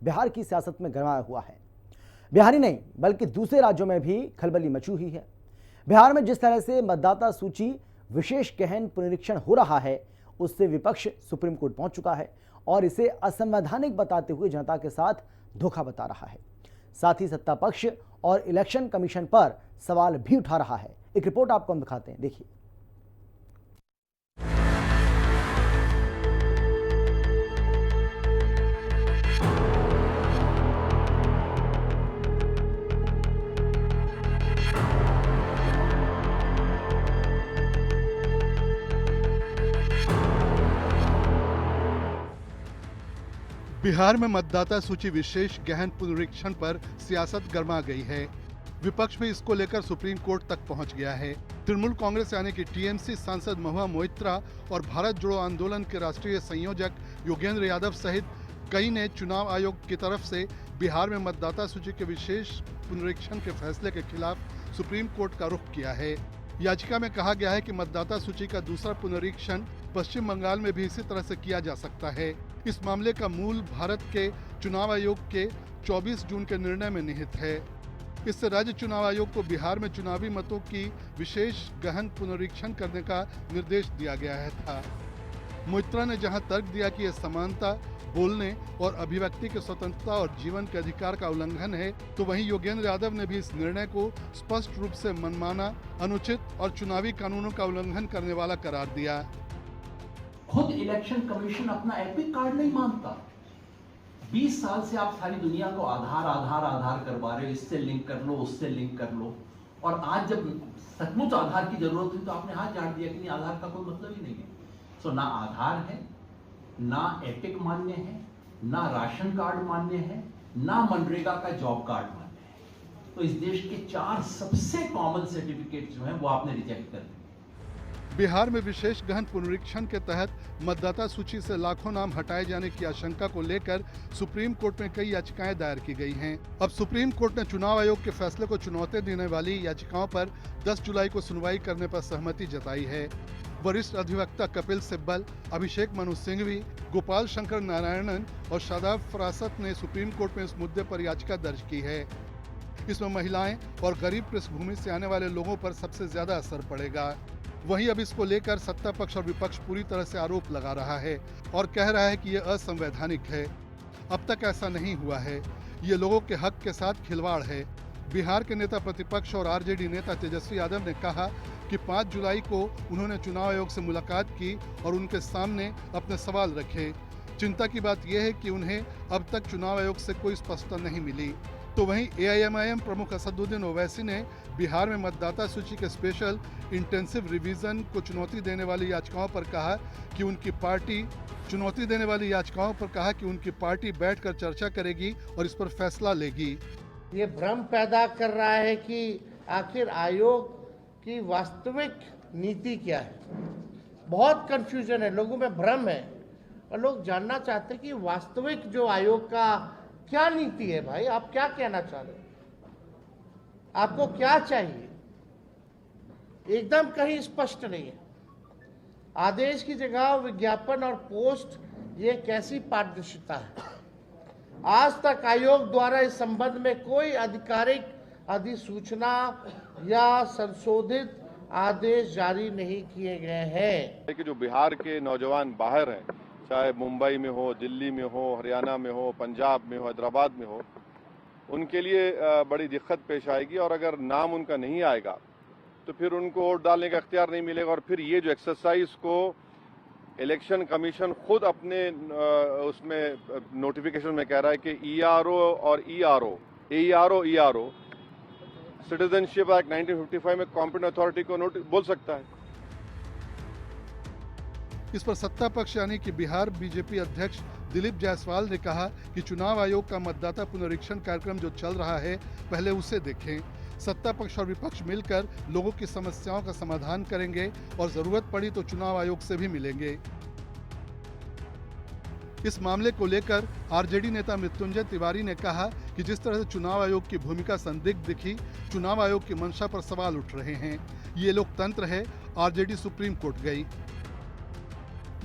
बिहार की सियासत में गरमाया हुआ है। बिहार ही नहीं बल्कि दूसरे राज्यों में भी खलबली मची हुई है। बिहार में जिस तरह से मतदाता सूची विशेष गहन पुनरीक्षण हो रहा है, उससे विपक्ष सुप्रीम कोर्ट पहुंच चुका है और इसे असंवैधानिक बताते हुए जनता के साथ धोखा बता रहा है। साथ ही सत्ता पक्ष और इलेक्शन कमीशन पर सवाल भी उठा रहा है। एक रिपोर्ट आपको हम दिखाते हैं, देखिए। बिहार में मतदाता सूची विशेष गहन पुनरीक्षण पर सियासत गर्मा गई है। विपक्ष भी इसको लेकर सुप्रीम कोर्ट तक पहुंच गया है। तृणमूल कांग्रेस यानी कि टीएमसी सांसद महुआ मोइत्रा और भारत जोड़ो आंदोलन के राष्ट्रीय संयोजक योगेंद्र यादव सहित कई ने चुनाव आयोग की तरफ से बिहार में मतदाता सूची के विशेष पुनरीक्षण के फैसले के खिलाफ सुप्रीम कोर्ट का रुख किया है। याचिका में कहा गया है कि मतदाता सूची का दूसरा पुनरीक्षण पश्चिम बंगाल में भी इसी तरह से किया जा सकता है। इस मामले का मूल भारत के चुनाव आयोग के 24 जून के निर्णय में निहित है। इससे राज्य चुनाव आयोग को बिहार में चुनावी मतों की विशेष गहन पुनरीक्षण करने का निर्देश दिया गया था। मोइत्रा ने जहां तर्क दिया कि यह समानता, बोलने और अभिव्यक्ति की स्वतंत्रता और जीवन के अधिकार का उल्लंघन है, तो वहीं योगेंद्र यादव ने भी इस निर्णय को स्पष्ट रूप से मनमाना, अनुचित और चुनावी कानूनों का उल्लंघन करने वाला करार दिया। खुद इलेक्शन कमीशन अपना एपिक कार्ड नहीं मानता। 20 साल से आप सारी दुनिया को आधार करवा रहे हो, इससे लिंक कर लो, उससे लिंक कर लो, और आज जब सचमुच आधार की जरूरत हुई तो आपने हाथ झाड़ दिया कि नहीं, आधार का कोई मतलब ही नहीं है। सो ना आधार है, ना एपिक मान्य है, ना राशन कार्ड मान्य है, ना मनरेगा का जॉब कार्ड मान्य है। तो इस देश के 4 सबसे कॉमन सर्टिफिकेट जो हैं वो आपने रिजेक्ट कर दिए। बिहार में विशेष गहन पुनरीक्षण के तहत मतदाता सूची से लाखों नाम हटाए जाने की आशंका को लेकर सुप्रीम कोर्ट में कई याचिकाएं दायर की गई हैं। अब सुप्रीम कोर्ट ने चुनाव आयोग के फैसले को चुनौती देने वाली याचिकाओं पर 10 जुलाई को सुनवाई करने पर सहमति जताई है। वरिष्ठ अधिवक्ता कपिल सिब्बल, अभिषेक मनु सिंघवी, गोपाल शंकर नारायणन और शादाब फरासत ने सुप्रीम कोर्ट में इस मुद्दे पर याचिका दर्ज की है। इसमें महिलाएं और गरीब पृष्ठभूमि से आने वाले लोगों पर सबसे ज्यादा असर पड़ेगा। वहीं अब इसको लेकर सत्ता पक्ष और विपक्ष पूरी तरह से आरोप लगा रहा है और कह रहा है कि यह असंवैधानिक है। अब तक ऐसा नहीं हुआ है, ये लोगों के हक के साथ खिलवाड़ है। बिहार के नेता प्रतिपक्ष और आरजेडी नेता तेजस्वी यादव ने कहा कि 5 जुलाई को उन्होंने चुनाव आयोग से मुलाकात की और उनके सामने अपने सवाल रखे। चिंता की बात यह है कि उन्हें अब तक चुनाव आयोग से कोई स्पष्टता नहीं मिली। तो वहीं एआईएमआईएम प्रमुख असदुद्दीन ओवैसी ने बिहार में मतदाता सूची के स्पेशल इंटेंसिव रिवीजन को चुनौती देने वाली याचिकाओं पर कहा कि उनकी पार्टी बैठकर चर्चा करेगी और इस पर फैसला लेगी। ये भ्रम पैदा कर रहा है कि आखिर आयोग की वास्तविक नीति क्या है। बहुत कंफ्यूजन है, लोगों में भ्रम है और लोग जानना चाहते हैं कि वास्तविक जो आयोग का क्या नीति है। भाई, आप क्या कहना चाह रहे हैं, आपको क्या चाहिए, एकदम कहीं स्पष्ट नहीं है। आदेश की जगह विज्ञापन और पोस्ट, ये कैसी पारदर्शिता है। आज तक आयोग द्वारा इस संबंध में कोई आधिकारिक अधिसूचना या संशोधित आदेश जारी नहीं किए गए हैं। कि जो बिहार के नौजवान बाहर हैं, चाहे मुंबई में हो, दिल्ली में हो, हरियाणा में हो, पंजाब में हो, हैदराबाद में हो, उनके लिए बड़ी दिक्कत पेश आएगी। और अगर नाम उनका नहीं आएगा तो फिर उनको वोट डालने का इख्तियार नहीं मिलेगा। और फिर ये जो एक्सरसाइज को इलेक्शन कमीशन खुद अपने उसमें नोटिफिकेशन में कह रहा है कि ईआरओ और ईआरओ सिटीजनशिप एक्ट 1955 में कॉम्पिटेंट अथॉरिटी को बोल सकता है। इस पर सत्ता पक्ष यानी कि बिहार बीजेपी अध्यक्ष दिलीप जायसवाल ने कहा कि चुनाव आयोग का मतदाता पुनरीक्षण कार्यक्रम जो चल रहा है, पहले उसे देखें। सत्ता पक्ष और विपक्ष मिलकर लोगों की समस्याओं का समाधान करेंगे और जरूरत पड़ी तो चुनाव आयोग से भी मिलेंगे। इस मामले को लेकर आरजेडी नेता मृत्युंजय तिवारी ने कहा कि जिस तरह से चुनाव आयोग की भूमिका संदिग्ध दिखी, चुनाव आयोग की मंशा पर सवाल उठ रहे हैं। ये लोकतंत्र है। आरजेडी सुप्रीम कोर्ट गई।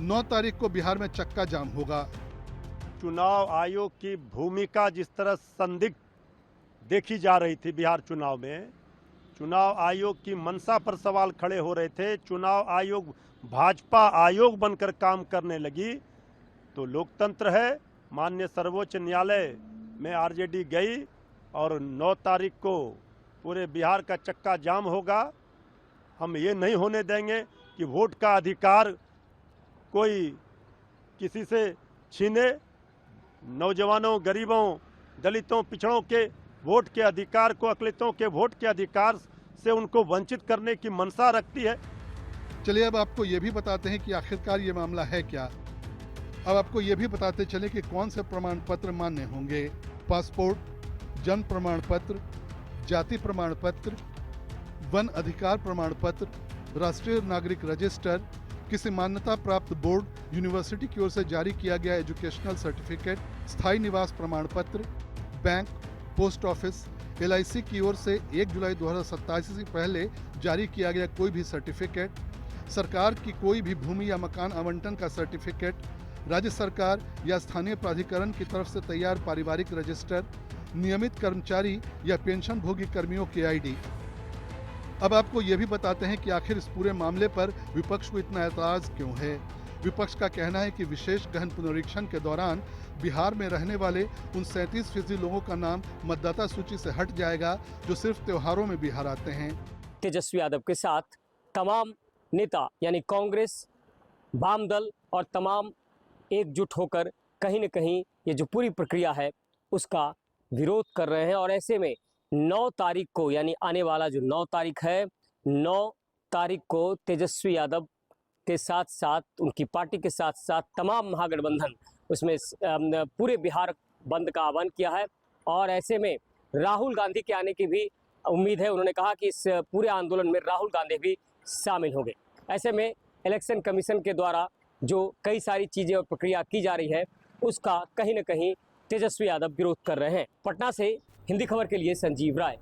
9 तारीख को बिहार में चक्का जाम होगा। चुनाव आयोग की भूमिका जिस तरह संदिग्ध देखी जा रही थी बिहार चुनाव में, चुनाव आयोग की मंशा पर सवाल खड़े हो रहे थे, चुनाव आयोग भाजपा आयोग बनकर काम करने लगी, तो लोकतंत्र है। माननीय सर्वोच्च न्यायालय में आरजेडी गई और 9 तारीख को पूरे बिहार का चक्का जाम होगा। हम ये नहीं होने देंगे कि वोट का अधिकार कोई किसी से छीने। नौजवानों, गरीबों, दलितों, पिछड़ों के वोट के अधिकार को, अकलितों के वोट के अधिकार से उनको वंचित करने की मंशा रखती है। चलिए अब आपको ये भी बताते हैं कि आखिरकार ये मामला है क्या। अब आपको ये भी बताते चले कि कौन से प्रमाण पत्र मान्य होंगे। पासपोर्ट, जन्म प्रमाण पत्र, जाति प्रमाण पत्र, वन अधिकार प्रमाण पत्र, राष्ट्रीय नागरिक रजिस्टर, किसी मान्यता प्राप्त बोर्ड, यूनिवर्सिटी की ओर से जारी किया गया एजुकेशनल सर्टिफिकेट, स्थायी निवास प्रमाण पत्र, बैंक, पोस्ट ऑफिस, LIC की ओर से 1 जुलाई 2027 से पहले जारी किया गया कोई भी सर्टिफिकेट, सरकार की कोई भी भूमि या मकान आवंटन का सर्टिफिकेट, राज्य सरकार या स्थानीय प्राधिकरण की तरफ से तैयार पारिवारिक रजिस्टर, नियमित कर्मचारी या पेंशन भोगी कर्मियों की ID। अब आपको ये भी बताते हैं कि आखिर इस पूरे मामले पर विपक्ष को इतना ऐतराज क्यों है। विपक्ष का कहना है कि विशेष गहन पुनरीक्षण के दौरान बिहार में रहने वाले उन 37% लोगों का नाम मतदाता सूची से हट जाएगा जो सिर्फ त्योहारों में बिहार आते हैं। तेजस्वी यादव के साथ तमाम नेता यानी कांग्रेस, वाम दल और तमाम एकजुट होकर कहीं न कहीं ये जो पूरी प्रक्रिया है उसका विरोध कर रहे हैं। और ऐसे में 9 तारीख को, यानी आने वाला जो 9 तारीख है, 9 तारीख को तेजस्वी यादव के साथ साथ उनकी पार्टी के साथ साथ तमाम महागठबंधन उसमें पूरे बिहार बंद का आह्वान किया है। और ऐसे में राहुल गांधी के आने की भी उम्मीद है। उन्होंने कहा कि इस पूरे आंदोलन में राहुल गांधी भी शामिल होंगे। ऐसे में इलेक्शन कमीशन के द्वारा जो कई सारी चीज़ें और प्रक्रिया की जा रही है उसका कहीं न कहीं तेजस्वी यादव विरोध कर रहे हैं। पटना से हिंदी खबर के लिए संजीव राय।